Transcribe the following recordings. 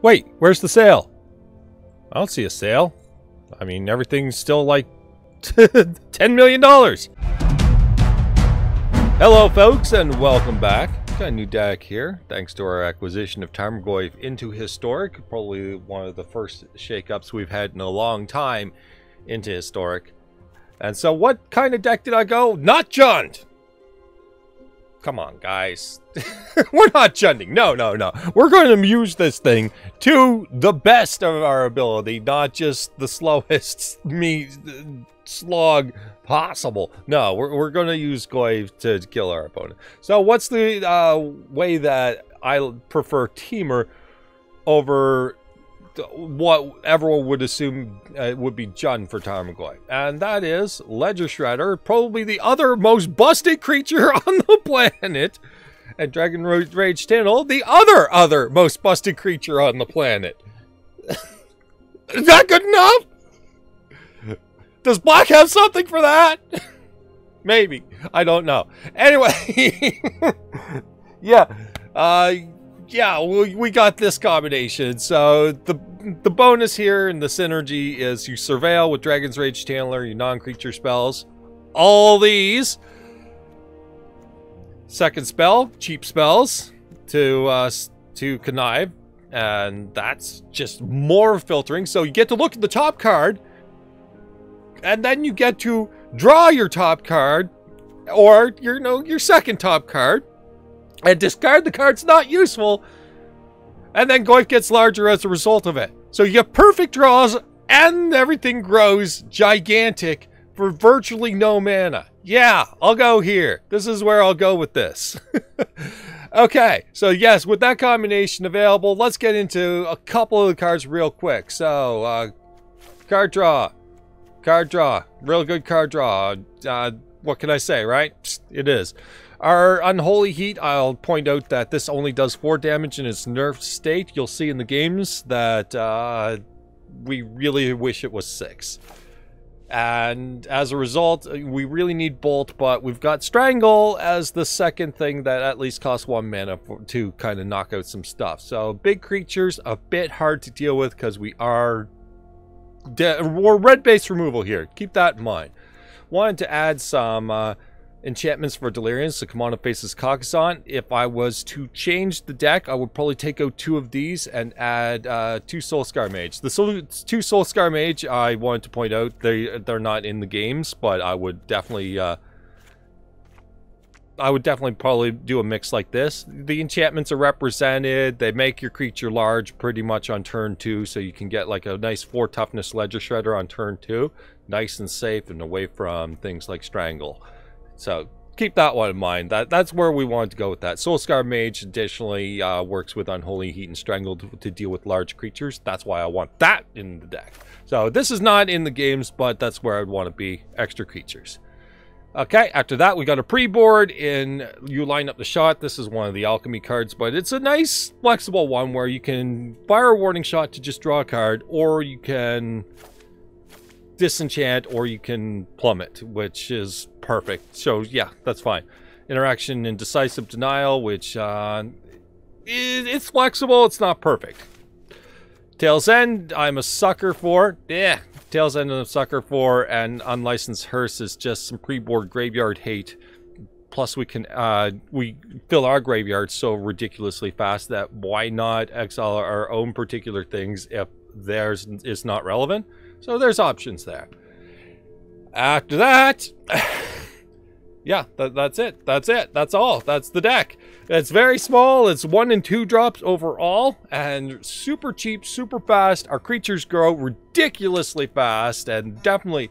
Wait, where's the sale? I don't see a sale. I mean, everything's still like $10 million. Hello, folks, and welcome back. Got a new deck here, thanks to our acquisition of Tarmogoyf into Historic. Probably one of the first shakeups we've had in a long time into Historic. And so what kind of deck did I go? Not Jund! Come on, guys. We're not Junding. No. We're going to use this thing to the best of our ability, not just the slowest slog possible. No, we're going to use Goyf to kill our opponent. So what's the way that I prefer Temur over what everyone would assume would be Jund for Tarmogoyf? And that is Ledger Shredder, probably the other most busted creature on the planet. And Dragon Rage Channel, the other most busted creature on the planet. Is that good enough? Does Black have something for that? Maybe. I don't know. Anyway. We got this combination. So the bonus here and the synergy is you surveil with Dragon's Rage Channeler, your non-creature spells. All these. Second spell, cheap spells to connive. And that's just more filtering. So you get to look at the top card. And then you get to draw your top card. Or, your second top card. And discard the cards not useful. And then Goyf gets larger as a result of it. So you get perfect draws. And everything grows gigantic for virtually no mana. Yeah, I'll go here. This is where I'll go with this. Okay, so yes, with that combination available, let's get into a couple of the cards real quick. So, card draw. Real good card draw. What can I say, right? Psst, it is. Our Unholy Heat, I'll point out that this only does 4 damage in its nerfed state. You'll see in the games that we really wish it was 6. And as a result, we really need Bolt, but we've got Strangle as the second thing that at least costs 1 mana to kind of knock out some stuff. So big creatures, a bit hard to deal with because we're red-based removal here. Keep that in mind. Wanted to add some enchantments for Delirium, so Kumano faces Kakkazan. If I was to change the deck, I would probably take out 2 of these and add 2 Soul-Scar Mage. The 2 Soul-Scar Mage, I wanted to point out, they're not in the games, but I would definitely probably do a mix like this. The enchantments are represented. They make your creature large pretty much on turn 2, so you can get like a nice 4 toughness Ledger Shredder on turn 2. Nice and safe and away from things like Strangle. So keep that one in mind. That's where we wanted to go with that. Soul-Scar Mage additionally works with Unholy Heat and Strangle to deal with large creatures. That's why I want that in the deck. So this is not in the games, but that's where I'd want to be. Extra creatures. Okay, after that we got a pre-board in You Line Up the Shot. This is one of the alchemy cards, but it's a nice flexible one where you can fire a warning shot to just draw a card, or you can disenchant, or you can plummet, which is perfect. So yeah, that's fine. Interaction in Decisive Denial, which it's flexible, it's not perfect. Tail's End, I'm a sucker for. Yeah, Tail's End I'm a sucker for, and Unlicensed Hearse is just some pre-board graveyard hate. Plus we can we fill our graveyard so ridiculously fast that why not exile our own particular things if theirs is not relevant? So there's options there. After that, yeah, that's it. That's all. That's the deck. It's very small. It's 1 and 2 drops overall, and super cheap, super fast. Our creatures grow ridiculously fast, and definitely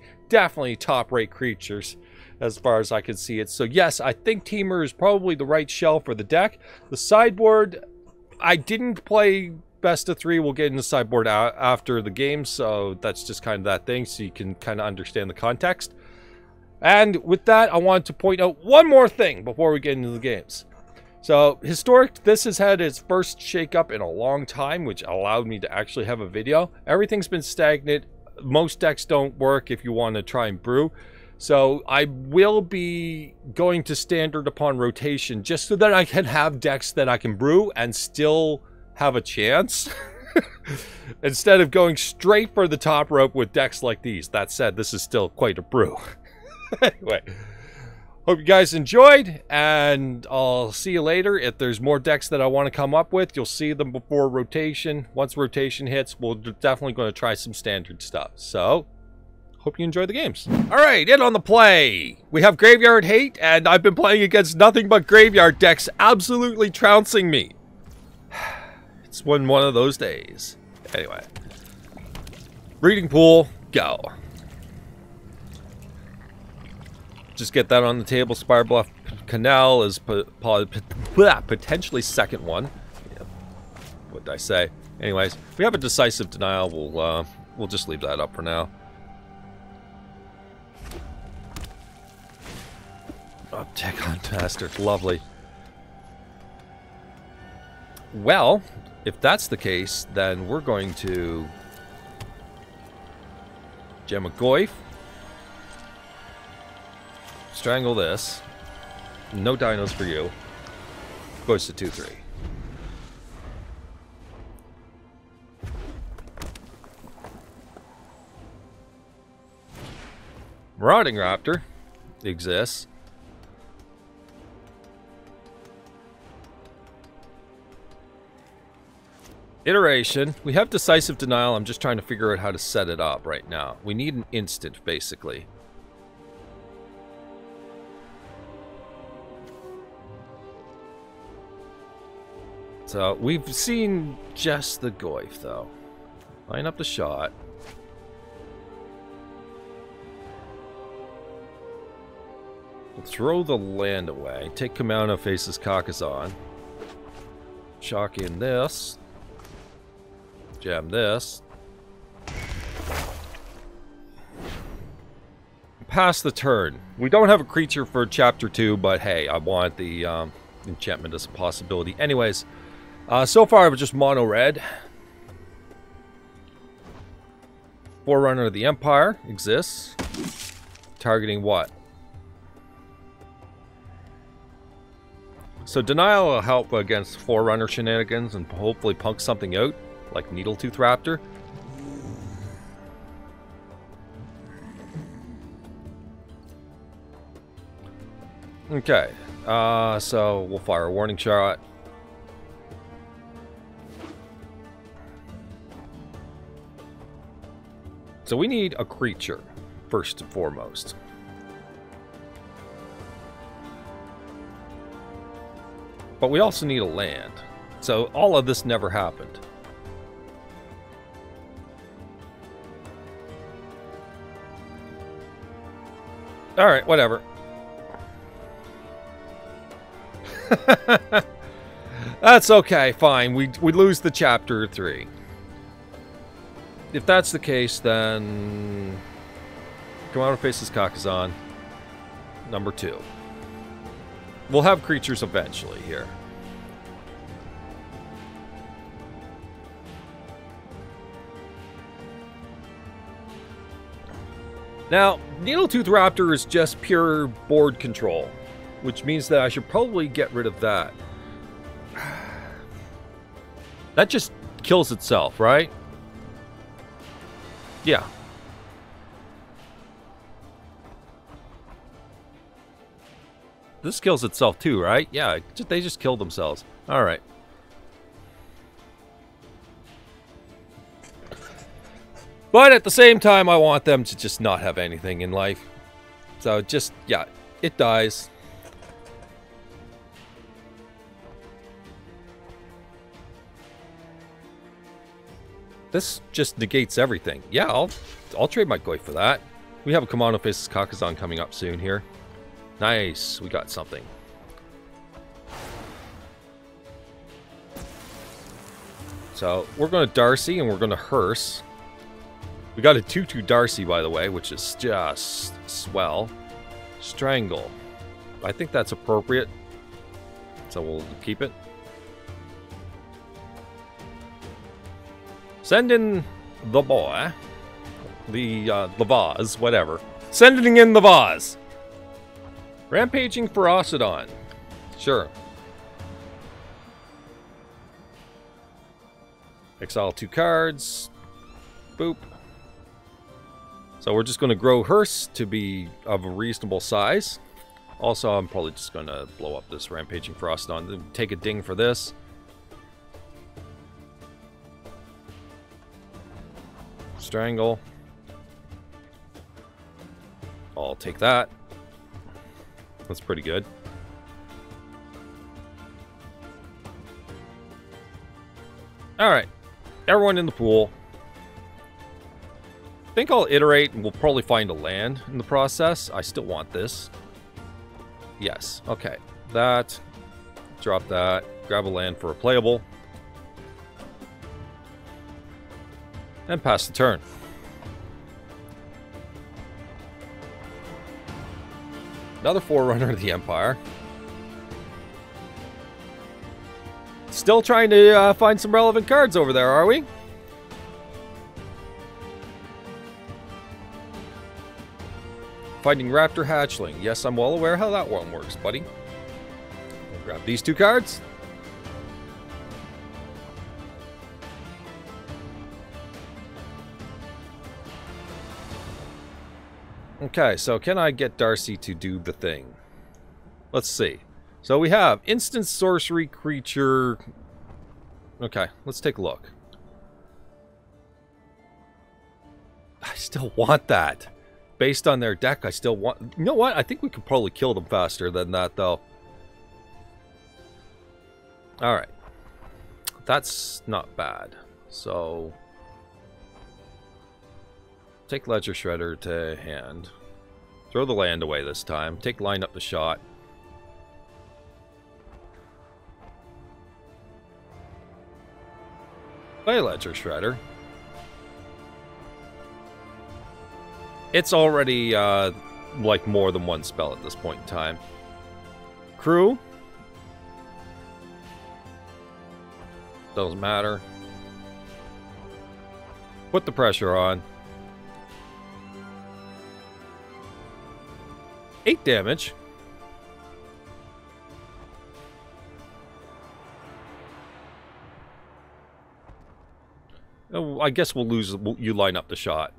top-rate creatures as far as I can see it. So yes, I think Temur is probably the right shell for the deck. The sideboard, I didn't play best of 3. We'll get into sideboard after the game, so that's just kind of that thing, so you can kind of understand the context. And with that, I wanted to point out one more thing before we get into the games. So Historic, this has had its first shakeup in a long time, which allowed me to actually have a video. Everything's been stagnant. Most decks don't work if you want to try and brew. So I will be going to standard upon rotation just so that I can have decks that I can brew and still have a chance. Instead of going straight for the top rope with decks like these. That said, this is still quite a brew. Anyway, hope you guys enjoyed, and I'll see you later. If there's more decks that I want to come up with, you'll see them before rotation. Once rotation hits, we're definitely going to try some standard stuff. So, hope you enjoy the games. Alright, in on the play. We have Graveyard Hate, and I've been playing against nothing but graveyard decks, absolutely trouncing me. It's been one of those days. Anyway. Breeding Pool, go. Just get that on the table. Spirebluff Canal is potentially second one. Yeah. What did I say? Anyways, we have a Decisive Denial. We'll just leave that up for now. Oh, Tech on Master. Lovely. Well, if that's the case, then we're going to Tarmogoyf. Strangle this. No dinos for you. Goes to 2-3. Marauding Raptor exists. Iteration. We have Decisive Denial. I'm just trying to figure out how to set it up right now. We need an instant, basically. So, we've seen just the Goyf, though. Line up the shot. We'll throw the land away. Take Kumano, faces Kakkazan. Shock in this. Jam this. Pass the turn. We don't have a creature for Chapter 2, but hey, I want the enchantment as a possibility. Anyways, so far I've just mono red. Forerunner of the Empire exists. Targeting what? So Denial will help against Forerunner shenanigans and hopefully punk something out, like Needletooth Raptor. Okay, so we'll fire a warning shot. So we need a creature, first and foremost. But we also need a land. So all of this never happened. Alright, whatever. That's okay, fine. We lose the Chapter 3. If that's the case, then Kumano faces Kakkazan. Number 2. We'll have creatures eventually here. Now, Needletooth Raptor is just pure board control, which means that I should probably get rid of that. That just kills itself, right? Yeah. This kills itself too, right? Yeah, they just killed themselves. Alright. But at the same time, I want them to just not have anything in life. So just, yeah, it dies. This just negates everything. Yeah, I'll trade my Goyf for that. We have a Kumano faces Kakkazan coming up soon here. Nice, we got something. So we're going to Darcy and we're going to Hearse. We got a 2/2 Darcy, by the way, which is just swell. Strangle. I think that's appropriate. So we'll keep it. Send in the boy. The vase, whatever. Sending in the vase. Rampaging Ferocidon. Sure. Exile 2 cards. Boop. So we're just going to grow Hearse to be of a reasonable size. Also, I'm probably just going to blow up this Rampaging Frostodon. Take a ding for this. Strangle. I'll take that. That's pretty good. Alright. Everyone in the pool. I think I'll iterate and we'll probably find a land in the process. I still want this. Yes. Okay. That. Drop that. Grab a land for a playable. And pass the turn. Another Forerunner of the Empire. Still trying to find some relevant cards over there, are we? Finding Raptor Hatchling. Yes, I'm well aware how that one works, buddy. We'll grab these 2 cards. Okay, so can I get Darcy to do the thing? Let's see. So we have instant sorcery creature. Okay, let's take a look. I still want that. Based on their deck, I still want... You know what? I think we could probably kill them faster than that, though. Alright. That's not bad. So... Take Ledger Shredder to hand. Throw the land away this time. Take line up the shot. Play Ledger Shredder. It's already, like, more than one spell at this point in time. Crew. Doesn't matter. Put the pressure on. 8 damage. Oh, I guess we'll lose. You line up the shot.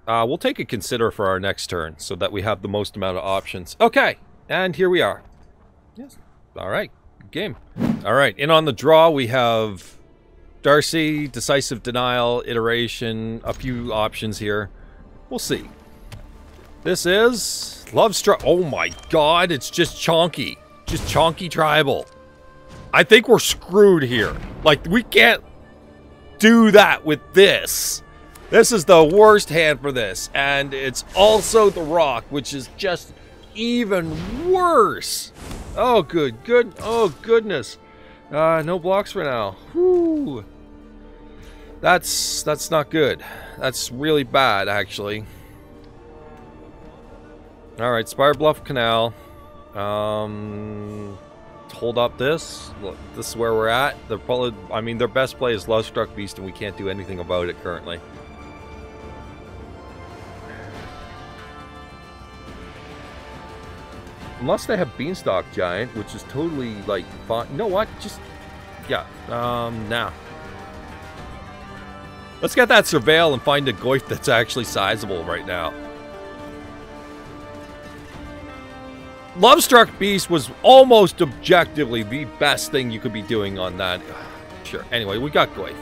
We'll take a consider for our next turn so that we have the most amount of options. Okay, and here we are. Yes. All right, good game. All right, in on the draw we have Darcy, Decisive Denial, Iteration, a few options here. We'll see. This is Lovestruck. Oh my god, it's just chonky. Just chonky tribal. I think we're screwed here. Like, we can't do that with this. This is the worst hand for this. And it's also the rock, which is just even worse. Oh, good. Oh, goodness. No blocks for now. Whew. That's not good. That's really bad, actually. Alright, Spirebluff Canal. Hold up this. Look, this is where we're at. They're probably, I mean, their best play is Lovestruck Beast, and we can't do anything about it currently. Unless they have Beanstalk Giant, which is totally, like, fine. You know what? Just, yeah, nah. Let's get that Surveil and find a Goyf that's actually sizable right now. Lovestruck Beast was almost objectively the best thing you could be doing on that. Sure. Anyway, we got Goyf.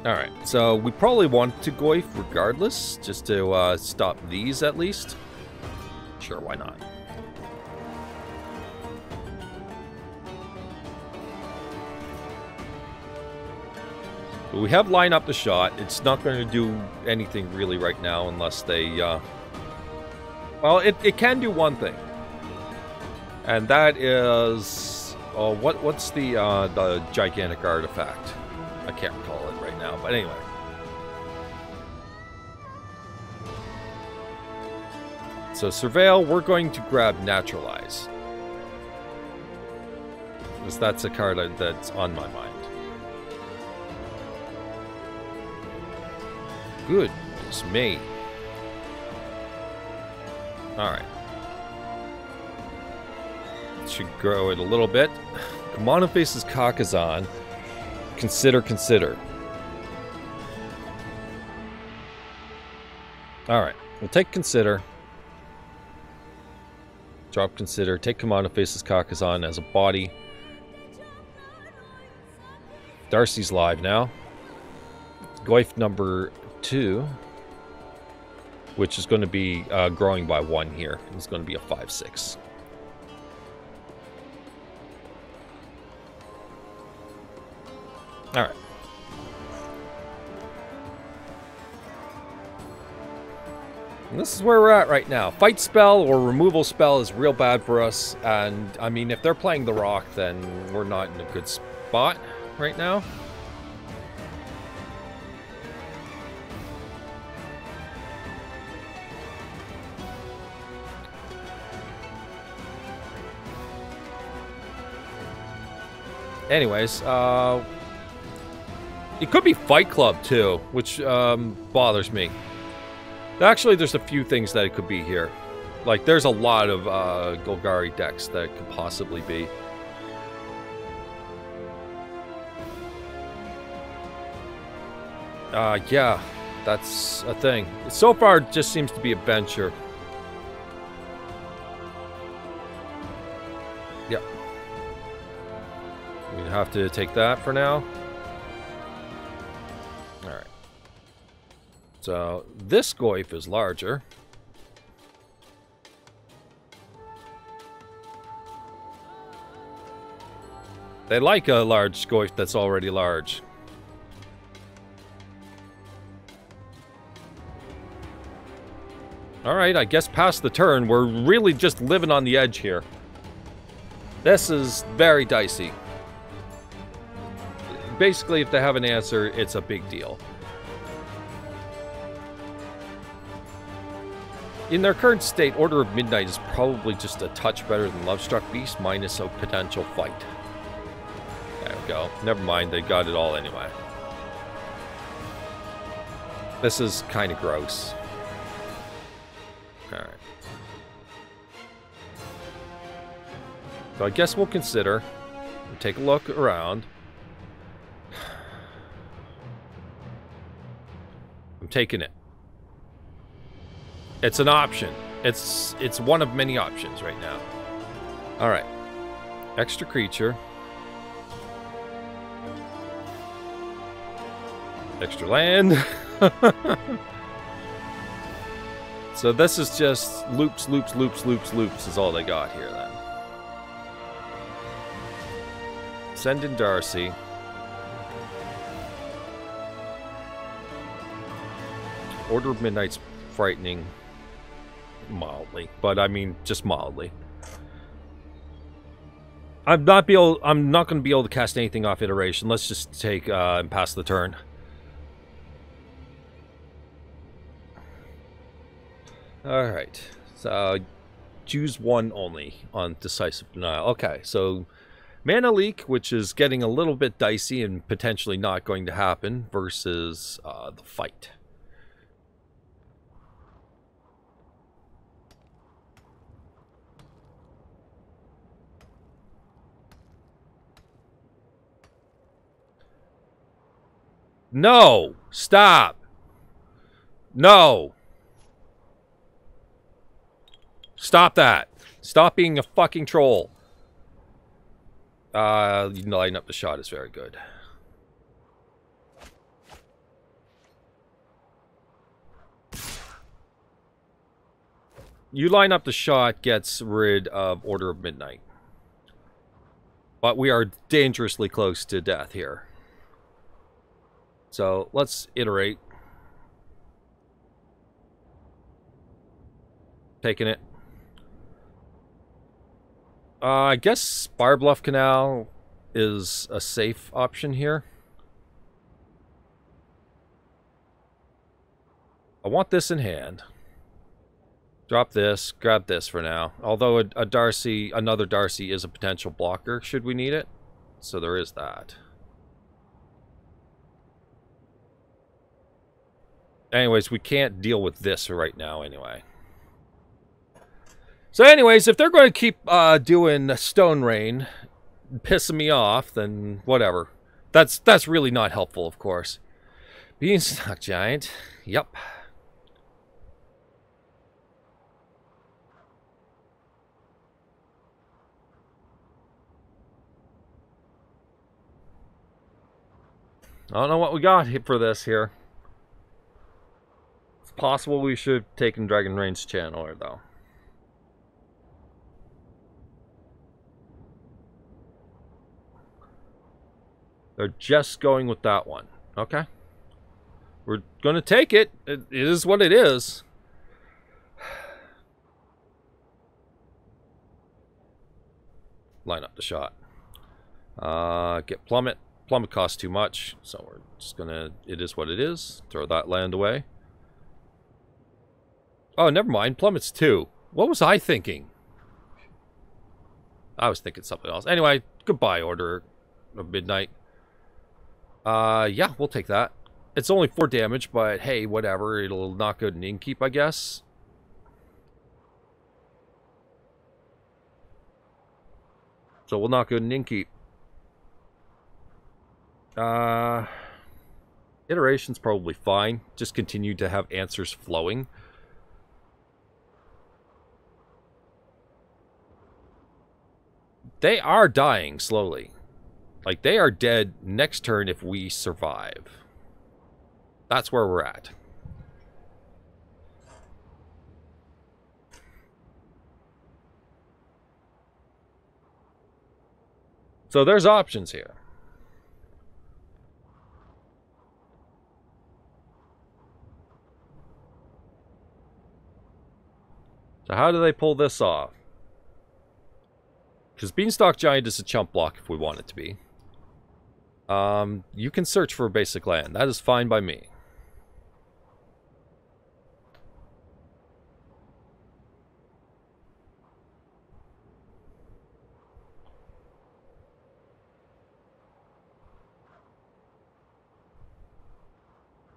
Alright, so we probably want to Goyf regardless, just to stop these at least. Sure, why not? But we have line up the shot. It's not going to do anything really right now unless they... Well, it can do one thing. And that is... Oh, what's the gigantic artifact? I can't recall it right now, but anyway. So Surveil, we're going to grab Naturalize. Because that's a card that's on my mind. Goodness me. Alright. should grow it a little bit. Kumano faces Kakkazan. Consider. Alright, we'll take consider. Drop consider. Take Kumano faces Kakkazan as a body. Darcy's live now. Goyf number 2. Which is going to be growing by 1 here. It's going to be a 5/6. Alright. And this is where we're at right now. Fight spell or removal spell is real bad for us. And, I mean, if they're playing the rock, then we're not in a good spot right now. Anyways, it could be Fight Club too, which bothers me. Actually, there's a few things that it could be here. Like, there's a lot of Golgari decks that it could possibly be. Yeah, that's a thing. So far, it just seems to be a bencher. Yep. We have to take that for now. Alright. So, this Goyf is larger. They like a large Goyf that's already large. Alright, I guess past the turn, we're really just living on the edge here. This is very dicey. Basically, if they have an answer, it's a big deal. In their current state, Order of Midnight is probably just a touch better than Lovestruck Beast, minus a potential fight. There we go. Never mind, they got it all anyway. This is kind of gross. Alright. So I guess we'll consider. We'll take a look around. I'm taking it. It's an option. It's one of many options right now. Alright. Extra creature. Extra land. So this is just loops is all they got here then. Send in Darcy. Order of Midnight's frightening mildly, but I mean just mildly. I'm not going to be able to cast anything off iteration. Let's just take and pass the turn. All right. So choose one only on Decisive Denial. Okay, so Mana Leak, which is getting a little bit dicey and potentially not going to happen, versus the fight. No! Stop! No! Stop that! Stop being a fucking troll. You line up the shot is very good. You line up the shot gets rid of Order of Midnight. But we are dangerously close to death here. So, let's iterate. Taking it. I guess Spirebluff Canal is a safe option here. I want this in hand. Drop this, grab this for now. Although a Darcy, another Darcy is a potential blocker should we need it. So there is that. Anyways, we can't deal with this right now anyway. So anyways, if they're going to keep doing Stone Rain, pissing me off, then whatever. That's really not helpful, of course. Beanstalk Giant. Yep. I don't know what we got for this here. It's possible we should have taken Dragon Range Channeler, though. They're just going with that one. Okay. We're going to take it. It is what it is. Line up the shot. Get Plummet. Plummet costs too much, so we're just gonna... It is what it is. Throw that land away. Oh, never mind. Plummet's 2. What was I thinking? I was thinking something else. Anyway, goodbye, Order of Midnight. Yeah, we'll take that. It's only 4 damage, but hey, whatever. It'll knock out an Innkeep, I guess. So we'll knock out an Innkeep. Iteration's probably fine. Just continue to have answers flowing. They are dying slowly. Like, they are dead next turn if we survive. That's where we're at. So there's options here. So how do they pull this off? Because Beanstalk Giant is a chump block if we want it to be. You can search for a basic land. That is fine by me.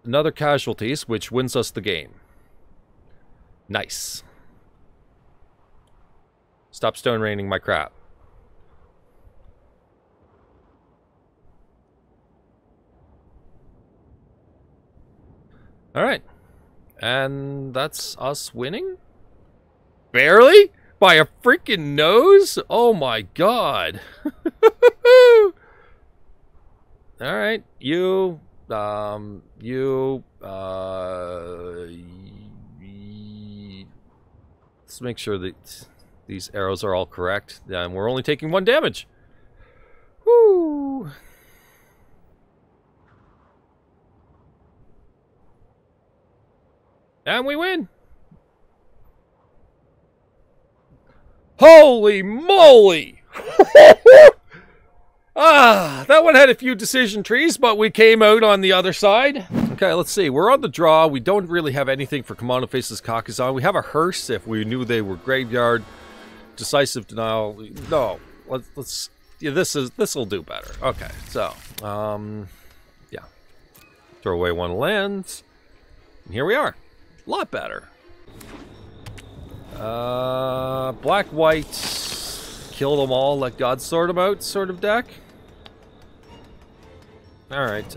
Another casualties, which wins us the game. Nice. Stop stone raining my crap. Alright. And that's us winning? Barely? By a freaking nose? Oh my god. Alright, let's make sure that these arrows are all correct. And we're only taking 1 damage. Woo! And we win! Holy moly! That one had a few decision trees, but we came out on the other side. Okay, let's see. We're on the draw. We don't really have anything for Kumano faces Kakkazan. We have a hearse if we knew they were graveyard. Decisive Denial. No. Let's yeah, this'll do better. Okay, so yeah. Throw away 1 land. And here we are. A lot better. Black white, kill them all, let God sort them out sort of deck. Alright,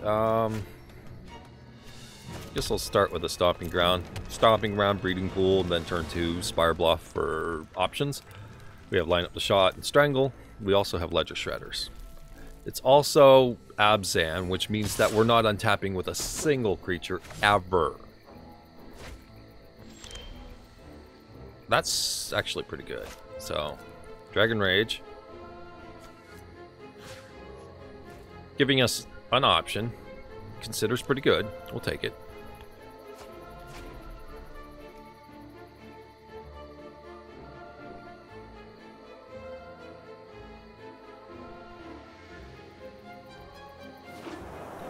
guess I'll start with a Stomping Ground. Stomping Ground, Breeding Pool, and then turn to Spirebluff for options. We have Line Up the Shot and Strangle. We also have Ledger Shredders. It's also Abzan, which means that we're not untapping with a single creature ever. That's actually pretty good. So, Dragon Rage. Giving us an option. Considers pretty good. We'll take it.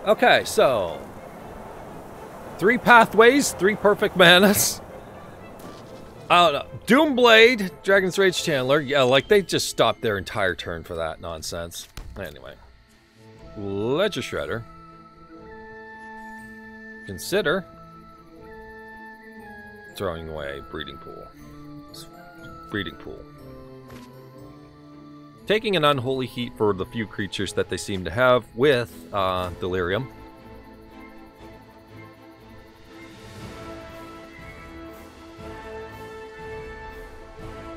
Okay, so 3 pathways, 3 perfect manas. I don't know. Doomblade, Dragon's Rage Chandler. Yeah, like they just stopped their entire turn for that nonsense. Anyway. Ledger Shredder. Consider throwing away Breeding Pool. breeding pool. Taking an Unholy Heat for the few creatures that they seem to have with Delirium.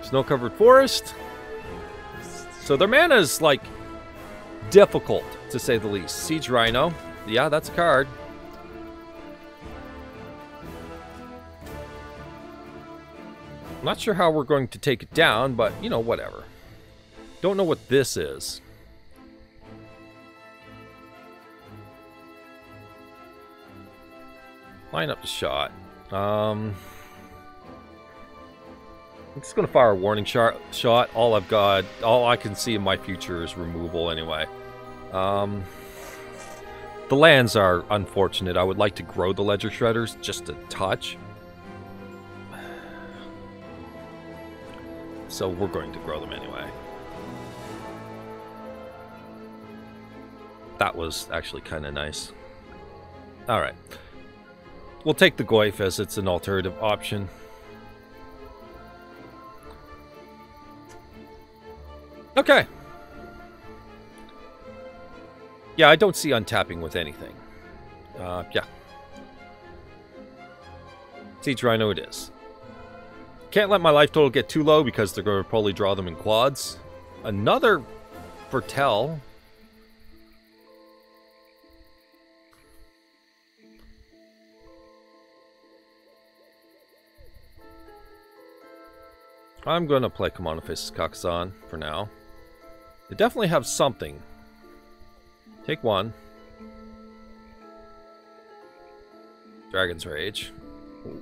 Snow-covered forest. So their mana is, like, difficult, to say the least. Siege Rhino. Yeah, that's a card. I'm not sure how we're going to take it down, but, you know, whatever. Don't know what this is. Line up the shot. I'm just going to fire a warning shot. All I can see in my future is removal anyway. The lands are unfortunate. I would like to grow the Ledger Shredders just a touch. So we're going to grow them anyway. That was actually kind of nice. Alright. We'll take the Goyf as it's an alternative option. Okay. Yeah, I don't see untapping with anything. Yeah. Siege Rhino it is. Can't let my life total get too low because they're going to probably draw them in quads. Another Foretell. I'm going to play Kumano faces Kakkazan for now. They definitely have something. Take one. Dragon's Rage.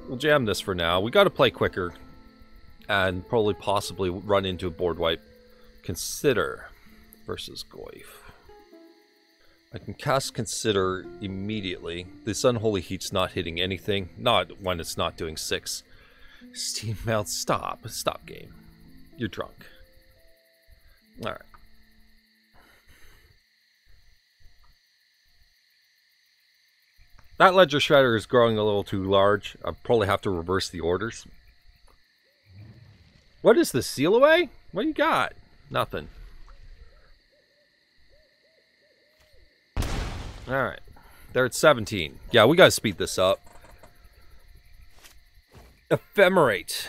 We'll jam this for now. We got to play quicker. And probably possibly run into a board wipe. Consider versus Goyf. I can cast Consider immediately. This Unholy Heat's not hitting anything. Not when it's not doing 6. Steam Melt, stop. Stop game. You're drunk. Alright. That Ledger Shredder is growing a little too large. I'll probably have to reverse the orders. What is this? Seal away? What do you got? Nothing. Alright. They're at 17. Yeah, we gotta speed this up. Ephemerate.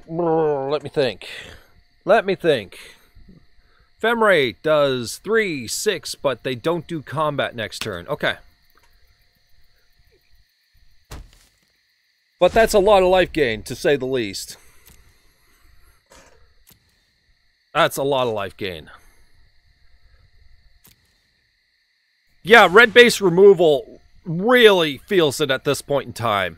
Let me think. Let me think. Ephemerate does 3, 6, but they don't do combat next turn. Okay. But that's a lot of life gain, to say the least. That's a lot of life gain. Yeah, red base removal really feels it at this point in time.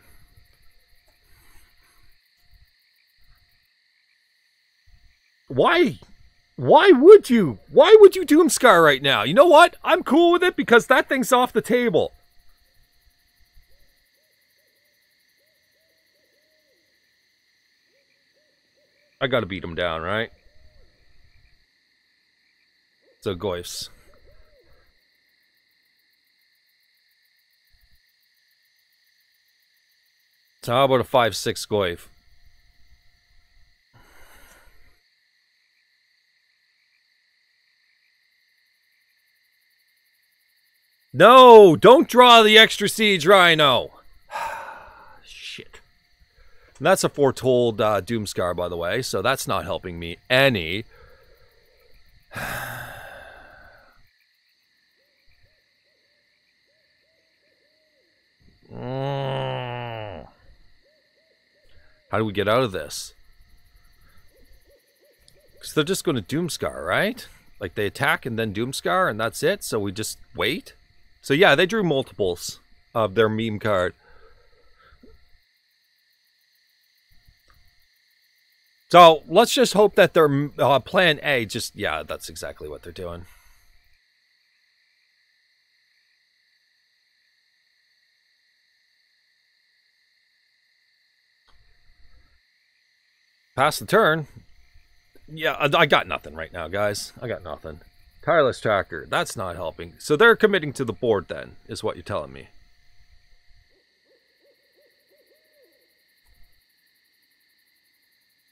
Why? Why would you? Why would you Doomscar right now? You know what? I'm cool with it because that thing's off the table. I gotta beat him down, right? So, Goyfs. So how about a 5/6 Goyf? No! Don't draw the extra Siege Rhino! Shit. And that's a foretold Doomscar, by the way, so that's not helping me any. How do we get out of this? Because they're just going to Doomscar, right? Like, they attack and then Doomscar, and that's it? So we just wait? So yeah, they drew multiples of their meme card. So let's just hope that their plan A just... Yeah, that's exactly what they're doing. Pass the turn. Yeah, I got nothing right now, guys. I got nothing. Tireless Tracker. That's not helping. So they're committing to the board then, is what you're telling me.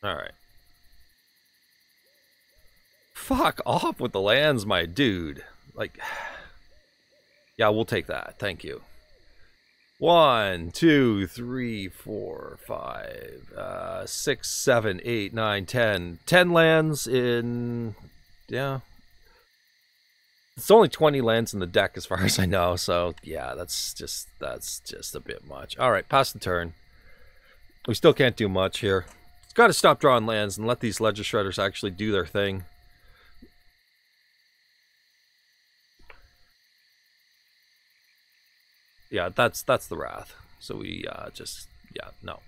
Alright. Fuck off with the lands, my dude. Like, yeah, we'll take that. Thank you. 1, 2, 3, 4, 5, 6, 7, 8, 9, 10. 10 lands in... Yeah. It's only 20 lands in the deck as far as I know, so yeah, that's just a bit much. Alright, pass the turn. We still can't do much here. It's got to stop drawing lands and let these Ledger Shredders actually do their thing. Yeah, that's the Wrath. So we just, yeah, no.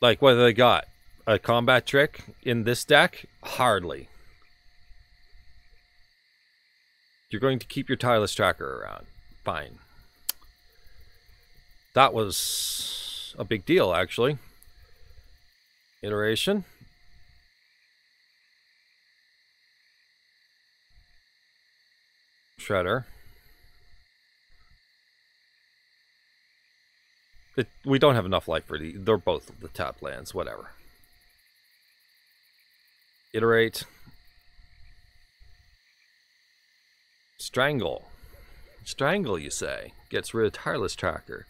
Like, what do they got? A combat trick in this deck? Hardly. You're going to keep your Tireless Tracker around. Fine. That was a big deal, actually. Iteration. Shredder. We don't have enough life for the... They're both the tap lands, whatever. Iterate. Strangle. Strangle, you say? Gets rid of Tireless Tracker.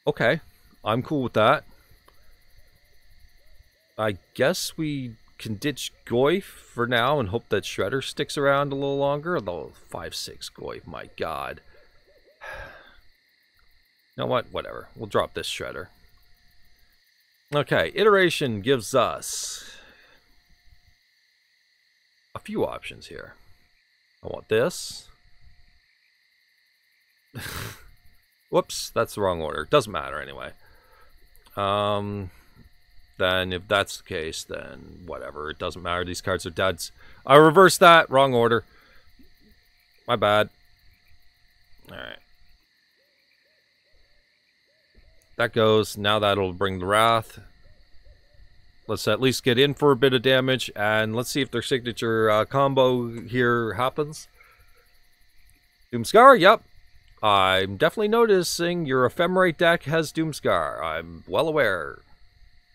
Okay, I'm cool with that. I guess we can ditch Goyf for now and hope that Shredder sticks around a little longer. Although 5/6 Goyf, my god. You know what? Whatever. We'll drop this Shredder. Okay, Iteration gives us a few options here. I want this. Whoops, that's the wrong order. Doesn't matter anyway. Then if that's the case, then whatever. It doesn't matter. These cards are duds. I reversed that. Wrong order. My bad. Alright. That goes. Now that'll bring the Wrath. Let's at least get in for a bit of damage. And let's see if their signature combo here happens. Doomscar? Yep. I'm definitely noticing your Ephemerate deck has Doomscar. I'm well aware.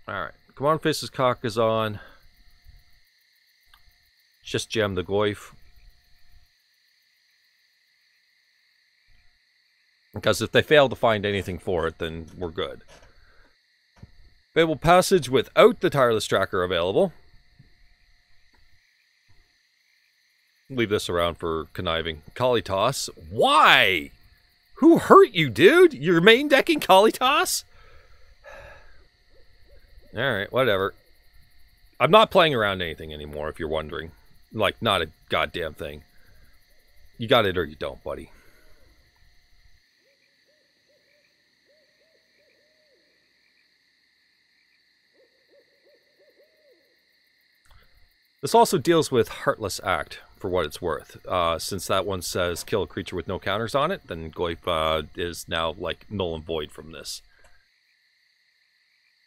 Alright, come on, faces Kakkazan. Just gem the Goyf. Because if they fail to find anything for it, then we're good. Fable Passage without the Tireless Tracker available. Leave this around for conniving. Kalitas. Why? Who hurt you, dude? You're main decking Kalitas? Alright, whatever. I'm not playing around anything anymore, if you're wondering. Like, not a goddamn thing. You got it or you don't, buddy. This also deals with Heartless Act, for what it's worth. Since that one says kill a creature with no counters on it, then Goyf is now, like, null and void from this.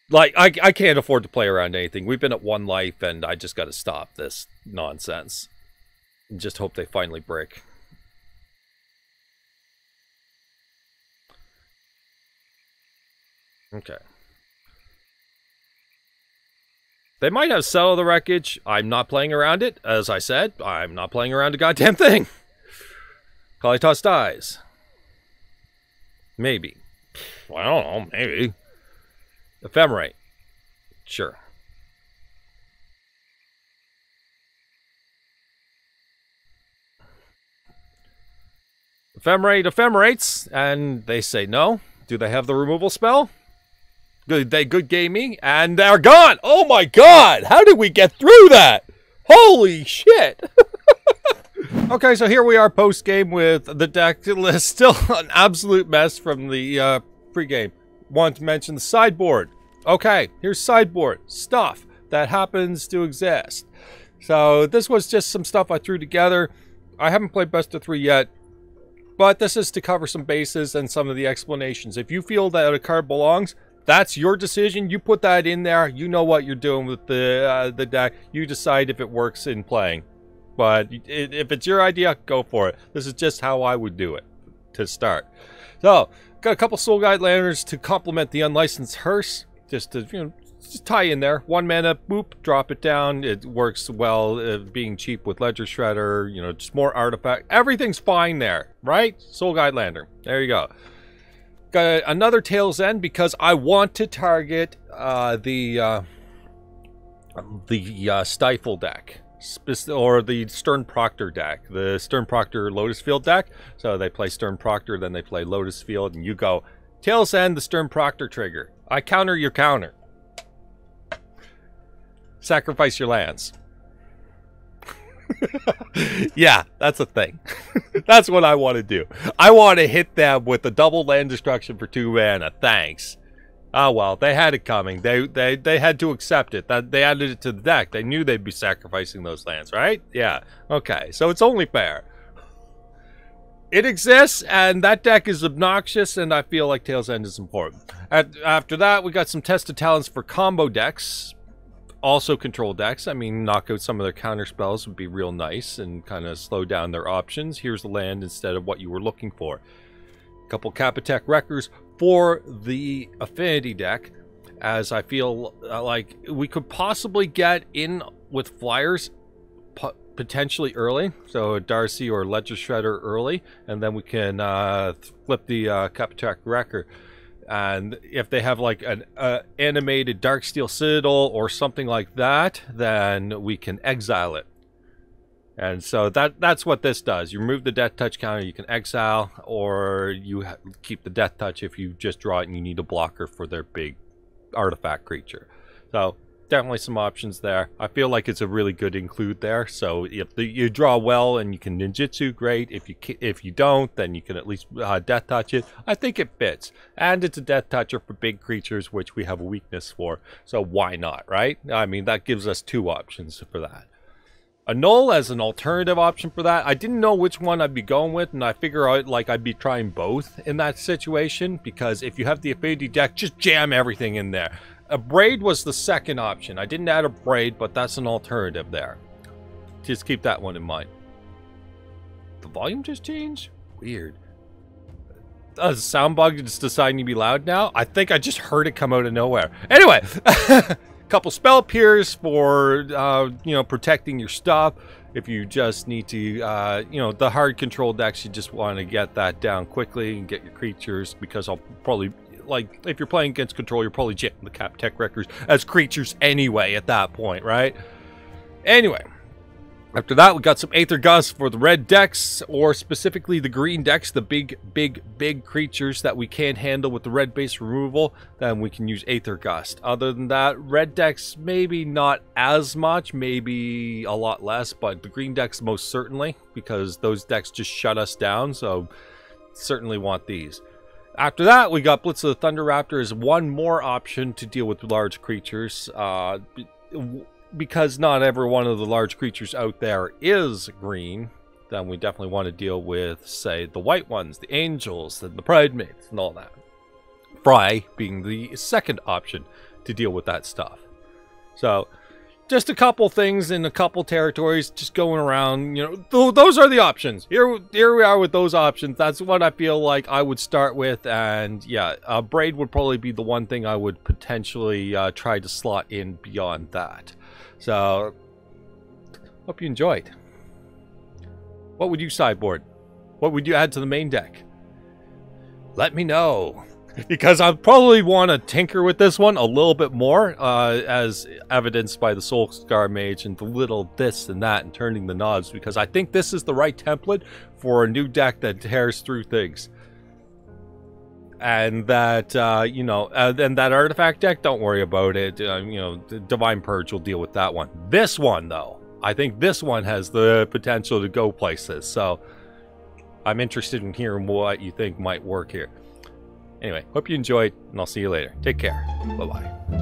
Like, I can't afford to play around anything. We've been at 1 life, and I just gotta stop this nonsense. And just hope they finally break. Okay. They might have Settle the Wreckage. I'm not playing around it. As I said, I'm not playing around a goddamn thing. Kalitas dies. Maybe. Well, I don't know. Maybe. Ephemerate. Sure. Ephemerate ephemerates, and they say no. Do they have the removal spell? They good game me, and they're gone! Oh my god! How did we get through that? Holy shit! Okay, so here we are post-game with the deck list. Still an absolute mess from the pre-game. Want to mention the sideboard. Okay, here's sideboard. Stuff that happens to exist. So this was just some stuff I threw together. I haven't played best of 3 yet. But this is to cover some bases and some of the explanations. If you feel that a card belongs, that's your decision. You put that in there. You know what you're doing with the deck. You decide if it works in playing. but if it's your idea, go for it. This is just how I would do it to start. So, got a couple Soul Guide Lanterns to complement the Unlicensed Hearse, just to, you know, just tie in there. 1 mana, boop, drop it down. It works well, being cheap with Ledger Shredder, you know, just more artifact. Everything's fine there, right? Soul Guide Lantern. There you go. Got another Tail's End because I want to target the Stifle deck. Or the Stern Proctor deck. The Stern Proctor Lotus Field deck. So they play Stern Proctor, then they play Lotus Field, and you go, Tail's End, the Stern Proctor trigger. I counter your counter. Sacrifice your lands. Yeah, that's a thing. That's what I want to do. I want to hit them with a double land destruction for 2 mana. Thanks. Oh well, they had it coming. They had to accept it. That they added it to the deck. They knew they'd be sacrificing those lands, right? Yeah. Okay, so it's only fair. It exists, and that deck is obnoxious, and I feel like Tail's End is important. After that, we got some Tested Talents for combo decks. Also control decks. I mean, knock out some of their counterspells would be real nice and kind of slow down their options. Here's the land instead of what you were looking for. A couple Kappa Wreckers for the Affinity deck, as I feel like we could possibly get in with flyers potentially early. So Darcy or Ledger Shredder early, and then we can flip the Kappa Wrecker. And if they have like an animated Darksteel Citadel or something like that, then we can exile it. And so that's what this does. You remove the Death Touch counter, you can exile, or you keep the Death Touch if you just draw it and you need a blocker for their big artifact creature. So definitely some options there. I feel like it's a really good include there. So if you draw well and you can ninjutsu, great. If you don't, then you can at least Death Touch it. I think it fits, and it's a Death Toucher for big creatures, which we have a weakness for. So why not, right? I mean, that gives us 2 options for that. Annul as an alternative option for that. I didn't know which one I'd be going with, and I figure out like I'd be trying both in that situation, because if you have the Affinity deck, just jam everything in there. A Braid was the second option. I didn't add a Braid, but that's an alternative there. Just keep that one in mind. The volume just changed? Weird. Does sound bug just deciding to be loud now? I think I just heard it come out of nowhere. Anyway, couple Spell Pierce for, you know, protecting your stuff. If you just need to, you know, the hard control decks, you just want to get that down quickly and get your creatures, because I'll probably, like, if you're playing against control, you're probably jamming the Kappa Wreckers as creatures anyway at that point, right? Anyway, after that, we got some Aether Gust for the red decks, or specifically the green decks, the big creatures that we can't handle with the red base removal. Then we can use Aether Gust. Other than that, red decks maybe not as much, maybe a lot less, but the green decks most certainly, because those decks just shut us down, so certainly want these. After that, we got Blitz of the Thunder Raptor as one more option to deal with large creatures. Because not every one of the large creatures out there is green, then we definitely want to deal with, say, the white ones, the angels, and the Pridemates, and all that. Fry being the second option to deal with that stuff. So, just a couple things in a couple territories, just going around, you know, those are the options. Here we are with those options. That's what I feel like I would start with, and yeah, Braid would probably be the one thing I would potentially try to slot in beyond that. So, hope you enjoyed. What would you sideboard? What would you add to the main deck? Let me know. Because I probably want to tinker with this one a little bit more, as evidenced by the Soul-Scar Mage and the little this and that and turning the knobs, because I think this is the right template for a new deck that tears through things. And that, you know, and that artifact deck, don't worry about it. You know, Divine Purge will deal with that one. This one, though, I think this one has the potential to go places. So I'm interested in hearing what you think might work here. Anyway, hope you enjoyed, and I'll see you later. Take care. Bye-bye.